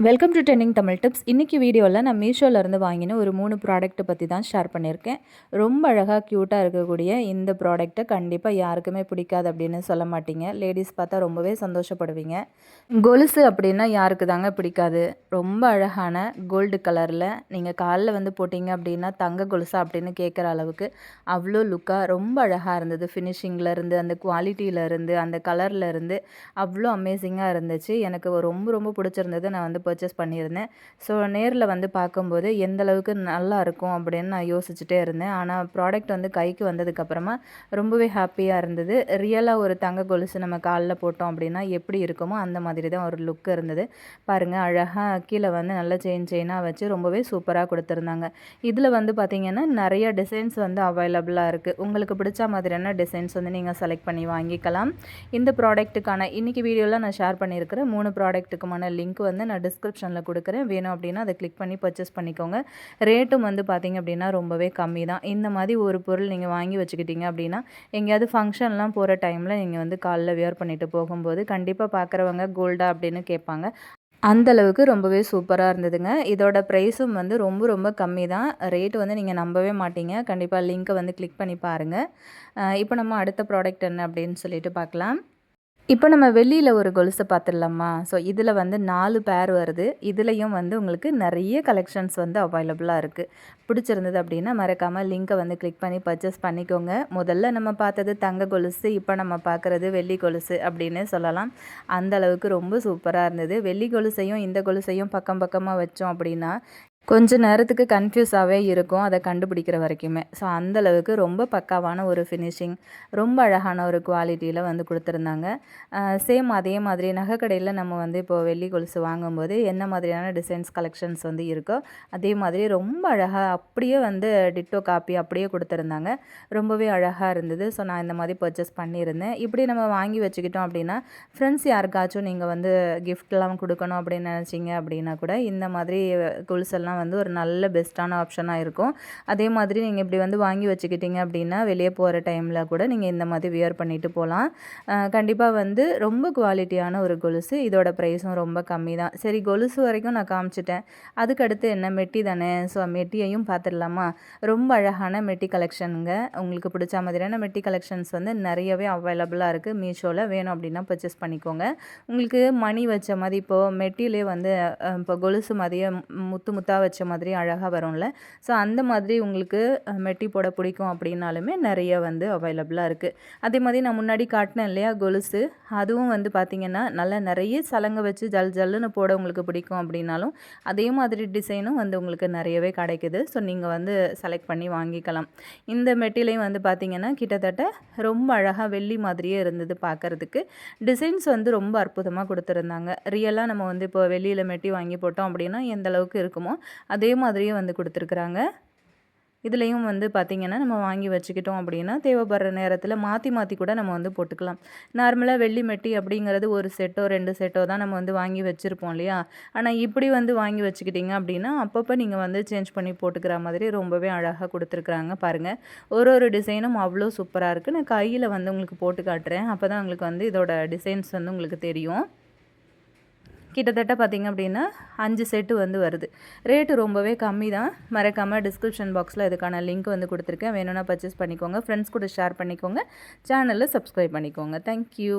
Welcome to trending Tamil tips. இன்றைக்கி வீடியோவில் நான் மீஷோலேருந்து வாங்கின ஒரு 3 ப்ராடக்ட்டை பற்றி தான் ஷேர் பண்ணியிருக்கேன். ரொம்ப அழகாக க்யூட்டாக இருக்கக்கூடிய இந்த ப்ராடக்ட்டை கண்டிப்பாக யாருக்குமே பிடிக்காது அப்படின்னு சொல்ல மாட்டீங்க. லேடிஸ் பார்த்தா ரொம்பவே சந்தோஷப்படுவீங்க. கொலுசு அப்படின்னா யாருக்கு தாங்க பிடிக்காது? ரொம்ப அழகான கோல்டு கலரில் நீங்கள் காலில் வந்து போட்டிங்க அப்படின்னா தங்க கொலுசா அப்படின்னு கேட்குற அளவுக்கு அவ்வளோ லுக்காக ரொம்ப அழகாக இருந்தது. ஃபினிஷிங்லேருந்து, அந்த குவாலிட்டியிலேருந்து, அந்த கலர்லேருந்து அவ்வளோ அமேசிங்காக இருந்துச்சு. எனக்கு ரொம்ப ரொம்ப பிடிச்சிருந்தது. நான் வந்து பர்ச்சேஸ் பண்ணியிருந்தேன். ஸோ நேரில் வந்து பார்க்கும்போது எந்த அளவுக்கு நல்லா இருக்கும் அப்படின்னு நான் யோசிச்சுட்டே இருந்தேன். ஆனால் ப்ராடக்ட் வந்து கைக்கு வந்ததுக்கப்புறமா ரொம்பவே ஹாப்பியாக இருந்தது. ரியலாக ஒரு தங்க கொலுசு நம்ம காலில் போட்டோம் அப்படின்னா எப்படி இருக்குமோ அந்த மாதிரி தான் ஒரு லுக் இருந்தது. பாருங்கள், அழகாக கீழே வந்து நல்ல செயினாக வச்சு ரொம்பவே சூப்பராக கொடுத்துருந்தாங்க. இதில் வந்து பார்த்திங்கன்னா நிறைய டிசைன்ஸ் வந்து அவைலபிளாக இருக்குது. உங்களுக்கு பிடிச்ச மாதிரியான டிசைன்ஸ் வந்து நீங்கள் செலக்ட் பண்ணி வாங்கிக்கலாம். இந்த ப்ராடக்ட்டுக்கான இன்றைக்கி வீடியோவில் நான் ஷேர் பண்ணியிருக்கிற 3 ப்ராடக்ட்டுக்குமான லிங்க் வந்து நான் டிஸ்கிரிப்ஷனில் கொடுக்குறேன். வேணும் அப்படின்னா அதை கிளிக் பண்ணி பர்ச்சேஸ் பண்ணிக்கோங்க. ரேட்டும் வந்து பார்த்திங்க அப்படின்னா ரொம்பவே கம்மி தான். இந்த மாதிரி ஒரு பொருள் நீங்கள் வாங்கி வச்சுக்கிட்டீங்க அப்படின்னா எங்கேயாவது ஃபங்க்ஷன்லாம் போகிற டைமில் நீங்கள் வந்து காலில் வியர் பண்ணிட்டு போகும்போது கண்டிப்பாக பார்க்குறவங்க கோல்டா அப்படின்னு கேட்பாங்க. அந்த அளவுக்கு ரொம்பவே சூப்பராக இருந்ததுங்க. இதோட ப்ரைஸும் வந்து ரொம்ப ரொம்ப கம்மி தான். ரேட்டு வந்து நீங்கள் நம்பவே மாட்டீங்க. கண்டிப்பாக லிங்க்கை வந்து கிளிக் பண்ணி பாருங்கள். இப்போ நம்ம அடுத்த ப்ராடக்ட் என்ன அப்படின்னு சொல்லிட்டு பார்க்கலாம். இப்போ நம்ம வெள்ளியில் ஒரு கொலுசை பார்த்துடலாமா? ஸோ இதில் வந்து 4 பேர் வருது. இதுலேயும் வந்து உங்களுக்கு நிறைய கலெக்ஷன்ஸ் வந்து அவைலபிளாக இருக்குது. பிடிச்சிருந்தது அப்படின்னா மறக்காமல் லிங்க்கை வந்து கிளிக் பண்ணி பர்ச்சேஸ் பண்ணிக்கோங்க. முதல்ல நம்ம பார்த்தது தங்க கொலுசு, இப்போ நம்ம பார்க்குறது வெள்ளி கொலுசு அப்படின்னு சொல்லலாம். அந்த அளவுக்கு ரொம்ப சூப்பராக இருந்தது. வெள்ளி கொலுசையும் இந்த கொலுசையும் பக்கம் பக்கமாக வச்சோம் அப்படின்னா கொஞ்ச நேரத்துக்கு கன்ஃப்யூஸாகவே இருக்கும், அதை கண்டுபிடிக்கிற வரைக்குமே. ஸோ அந்தளவுக்கு ரொம்ப பக்காவான ஒரு ஃபினிஷிங், ரொம்ப அழகான ஒரு குவாலிட்டியில் வந்து கொடுத்துருந்தாங்க. சேம் அதே மாதிரி நகைக்கடையில் நம்ம வந்து இப்போது வெள்ளி கொலுசு வாங்கும்போது என்ன மாதிரியான டிசைன்ஸ் கலெக்ஷன்ஸ் வந்து இருக்கோ அதே மாதிரி ரொம்ப அழகாக அப்படியே வந்து டிட்டோ காப்பி அப்படியே கொடுத்துருந்தாங்க. ரொம்பவே அழகாக இருந்தது. ஸோ நான் இந்த மாதிரி பர்ச்சேஸ் பண்ணியிருந்தேன். இப்படி நம்ம வாங்கி வச்சுக்கிட்டோம் அப்படின்னா ஃப்ரெண்ட்ஸ் யாருக்காச்சும் நீங்கள் வந்து கிஃப்ட்லாம் கொடுக்கணும் அப்படின்னு நினச்சிங்க அப்படின்னா கூட இந்த மாதிரி கொலுசெல்லாம் வந்து ஒரு நல்ல பெஸ்ட்டான ஆப்ஷனாக இருக்கும். அதே மாதிரி நீங்கள் இப்படி வந்து வாங்கி வச்சுக்கிட்டீங்க அப்படின்னா வெளியே போகிற டைமில் கூட நீங்கள் இந்த மாதிரி வியர் பண்ணிட்டு போகலாம். கண்டிப்பாக வந்து ரொம்ப குவாலிட்டியான ஒரு கொலுசு. இதோட ப்ரைஸும் ரொம்ப கம்மி தான். சரி, கொலுசு வரைக்கும் நான் காமிச்சிட்டேன். அதுக்கடுத்து என்ன, மெட்டி தானே. ஸோ மெட்டியையும் பார்த்துடலாமா? ரொம்ப அழகான மெட்டி கலெக்ஷனுங்க. உங்களுக்கு பிடிச்ச மாதிரியான மெட்டி கலெக்ஷன்ஸ் வந்து நிறையவே அவைலபிளாக இருக்குது மீஷோவில். வேணும் அப்படின்னா பர்ச்சேஸ் பண்ணிக்கோங்க. உங்களுக்கு மணி வச்ச மாதிரி இப்போது மெட்டிலே வந்து இப்போ கொலுசு மாதிரியே முத்து முத்தாக வச்ச மாதிரி அழகாக வரும்ல. ஸோ அந்த மாதிரி உங்களுக்கு மெட்டி போட பிடிக்கும் அப்படின்னாலுமே நிறைய வந்து அவைலபிளாக இருக்குது. அதே மாதிரி நான் முன்னாடி காட்டினேன் இல்லையா கொலுசு, அதுவும் வந்து பார்த்திங்கன்னா நல்லா நிறைய சலங்கை வச்சு ஜல் ஜல்லுன்னு போட உங்களுக்கு பிடிக்கும் அப்படின்னாலும் அதே மாதிரி டிசைனும் வந்து உங்களுக்கு நிறையவே கிடைக்குது. ஸோ நீங்கள் வந்து செலக்ட் பண்ணி வாங்கிக்கலாம். இந்த மெட்டிலையும் வந்து பார்த்திங்கன்னா கிட்டத்தட்ட ரொம்ப அழகாக வெள்ளி மாதிரியே இருந்தது பார்க்குறதுக்கு. டிசைன்ஸ் வந்து ரொம்ப அற்புதமாக கொடுத்துருந்தாங்க. ரியலாக நம்ம வந்து இப்போ வெளியில் மெட்டி வாங்கி போட்டோம் அப்படின்னா எந்த அளவுக்கு இருக்குமோ அதே மாதிரியே வந்து கொடுத்துருக்குறாங்க. இதுலேயும் வந்து பார்த்திங்கன்னா நம்ம வாங்கி வச்சுக்கிட்டோம் அப்படின்னா தேவைப்படுற நேரத்தில் மாற்றி மாற்றி கூட நம்ம வந்து போட்டுக்கலாம். நார்மலாக வெள்ளி மெட்டி அப்படிங்கிறது ஒரு செட்டோ 2 செட்டோ தான் நம்ம வந்து வாங்கி வச்சுருப்போம் இல்லையா? ஆனால் இப்படி வந்து வாங்கி வச்சுக்கிட்டிங்க அப்படின்னா அப்பப்போ நீங்கள் வந்து சேஞ்ச் பண்ணி போட்டுக்கிற மாதிரி ரொம்பவே அழகாக கொடுத்துருக்குறாங்க. பாருங்கள், ஒரு டிசைனும் அவ்வளோ சூப்பராக இருக்குது. நான் கையில் வந்து உங்களுக்கு போட்டு காட்டுறேன். அப்போ தான் உங்களுக்கு வந்து இதோட டிசைன்ஸ் வந்து உங்களுக்கு தெரியும். கிட்டத்தட்ட பார்த்திங்க அப்படின்னா 5 செட்டு வந்து வருது. ரேட்டு ரொம்பவே கம்மி தான். மறக்காமல் டிஸ்கிரிப்ஷன் பாக்ஸில் இதுக்கான லிங்க் வந்து கொடுத்துருக்கேன். வேணும்னா பர்ச்சேஸ் பண்ணிக்கோங்க. ஃப்ரெண்ட்ஸ் கூட ஷேர் பண்ணிக்கோங்க. சேனலில் சப்ஸ்கிரைப் பண்ணிக்கோங்க. தேங்க்யூ.